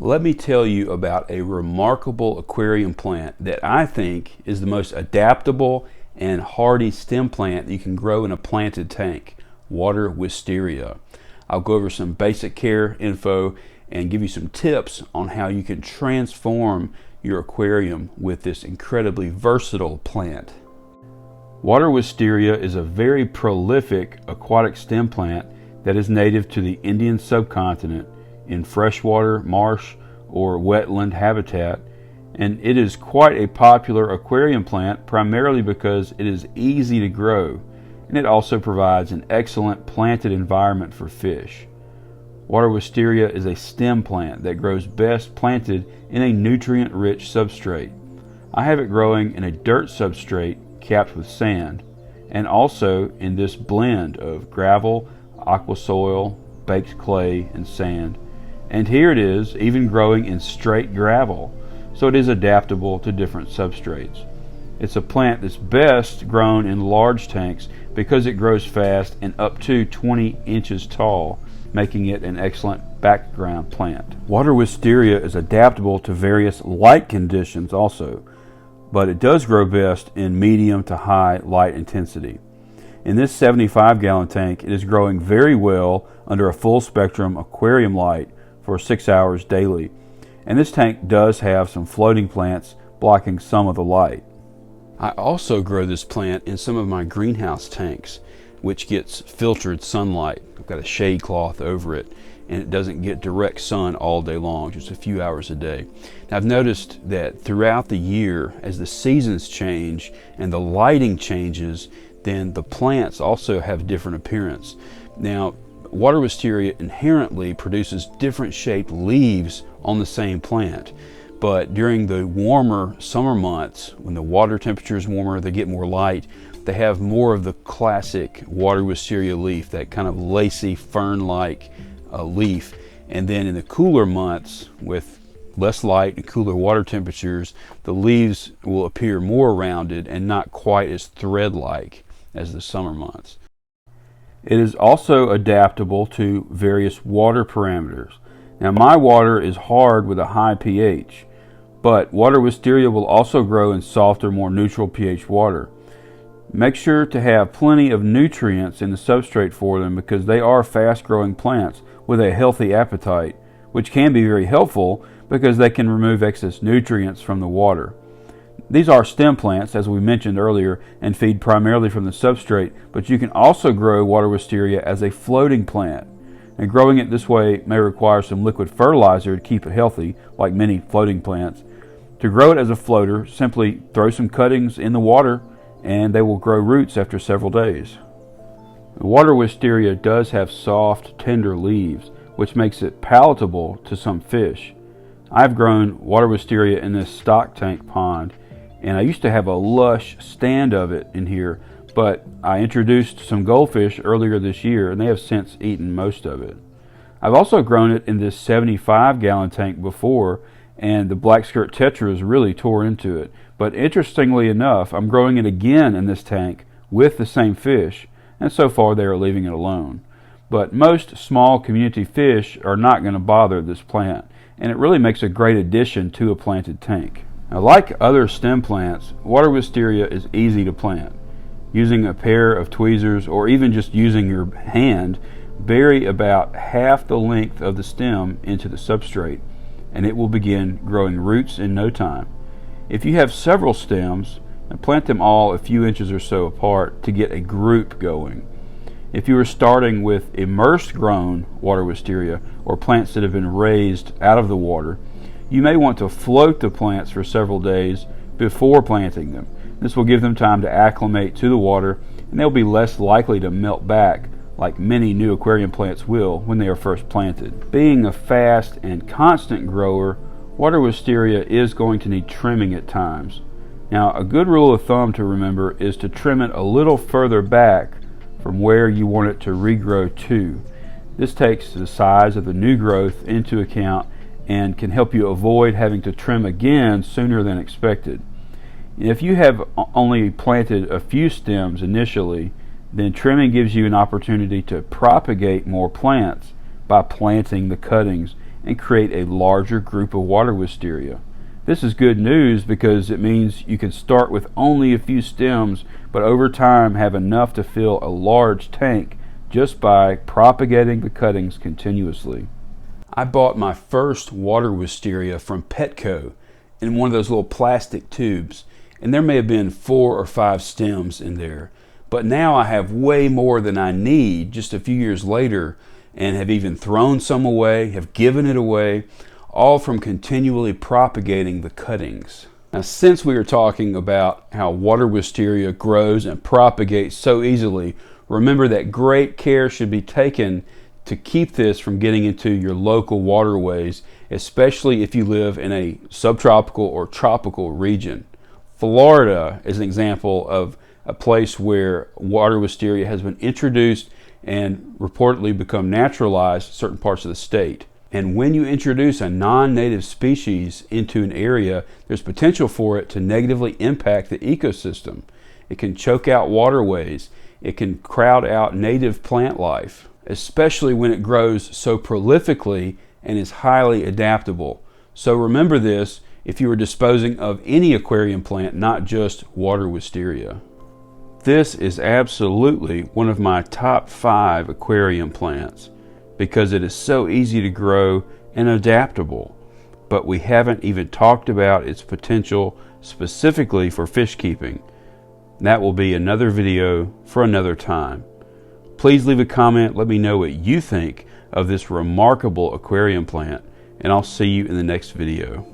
Let me tell you about a remarkable aquarium plant that I think is the most adaptable and hardy stem plant that you can grow in a planted tank, water wisteria. I'll go over some basic care info and give you some tips on how you can transform your aquarium with this incredibly versatile plant. Water wisteria is a very prolific aquatic stem plant that is native to the Indian subcontinent in freshwater, marsh, or wetland habitat, and it is quite a popular aquarium plant primarily because it is easy to grow, and it also provides an excellent planted environment for fish. Water wisteria is a stem plant that grows best planted in a nutrient-rich substrate. I have it growing in a dirt substrate capped with sand, and also in this blend of gravel, aqua soil, baked clay, and sand. And here it is, even growing in straight gravel, so it is adaptable to different substrates. It's a plant that's best grown in large tanks because it grows fast and up to 20 inches tall, making it an excellent background plant. Water wisteria is adaptable to various light conditions also, but it does grow best in medium to high light intensity. In this 75-gallon tank, it is growing very well under a full spectrum aquarium light for 6 hours daily, and this tank does have some floating plants blocking some of the light. I also grow this plant in some of my greenhouse tanks, which gets filtered sunlight. I've got a shade cloth over it, and it doesn't get direct sun all day long, just a few hours a day. Now, I've noticed that throughout the year, as the seasons change and the lighting changes, then the plants also have different appearance. Now, water wisteria inherently produces different shaped leaves on the same plant, but during the warmer summer months, when the water temperature is warmer, they get more light, they have more of the classic water wisteria leaf, that kind of lacy fern-like leaf. And then in the cooler months, with less light and cooler water temperatures, the leaves will appear more rounded and not quite as thread-like as the summer months. It is also adaptable to various water parameters. Now, my water is hard with a high pH, but water wisteria will also grow in softer, more neutral pH water. Make sure to have plenty of nutrients in the substrate for them because they are fast-growing plants with a healthy appetite, which can be very helpful because they can remove excess nutrients from the water. These are stem plants, as we mentioned earlier, and feed primarily from the substrate, but you can also grow water wisteria as a floating plant. And growing it this way may require some liquid fertilizer to keep it healthy, like many floating plants. To grow it as a floater, simply throw some cuttings in the water and they will grow roots after several days. Water wisteria does have soft, tender leaves, which makes it palatable to some fish. I've grown water wisteria in this stock tank pond, and I used to have a lush stand of it in here, but I introduced some goldfish earlier this year and they have since eaten most of it. I've also grown it in this 75-gallon tank before, and the black skirt tetras really tore into it. But interestingly enough, I'm growing it again in this tank with the same fish, and so far they are leaving it alone. But most small community fish are not going to bother this plant, and it really makes a great addition to a planted tank. Now, like other stem plants, water wisteria is easy to plant. Using a pair of tweezers or even just using your hand, bury about half the length of the stem into the substrate, and it will begin growing roots in no time. If you have several stems, plant them all a few inches or so apart to get a group going. If you are starting with immersed grown water wisteria or plants that have been raised out of the water, you may want to float the plants for several days before planting them. This will give them time to acclimate to the water, and they'll be less likely to melt back like many new aquarium plants will when they are first planted. Being a fast and constant grower, water wisteria is going to need trimming at times. Now, a good rule of thumb to remember is to trim it a little further back from where you want it to regrow to. This takes the size of the new growth into account and can help you avoid having to trim again sooner than expected. If you have only planted a few stems initially, then trimming gives you an opportunity to propagate more plants by planting the cuttings and create a larger group of water wisteria. This is good news because it means you can start with only a few stems, but over time have enough to fill a large tank just by propagating the cuttings continuously. I bought my first water wisteria from Petco in one of those little plastic tubes, and there may have been 4 or 5 stems in there. But now I have way more than I need just a few years later, and have even thrown some away, have given it away, all from continually propagating the cuttings. Now, since we are talking about how water wisteria grows and propagates so easily, remember that great care should be taken to keep this from getting into your local waterways, especially if you live in a subtropical or tropical region. Florida is an example of a place where water wisteria has been introduced and reportedly become naturalized in certain parts of the state. And when you introduce a non-native species into an area, there's potential for it to negatively impact the ecosystem. It can choke out waterways. It can crowd out native plant life, especially when it grows so prolifically and is highly adaptable. So remember this if you are disposing of any aquarium plant, not just water wisteria. This is absolutely one of my top 5 aquarium plants because it is so easy to grow and adaptable. But we haven't even talked about its potential specifically for fish keeping. That will be another video for another time. Please leave a comment, let me know what you think of this remarkable aquarium plant, and I'll see you in the next video.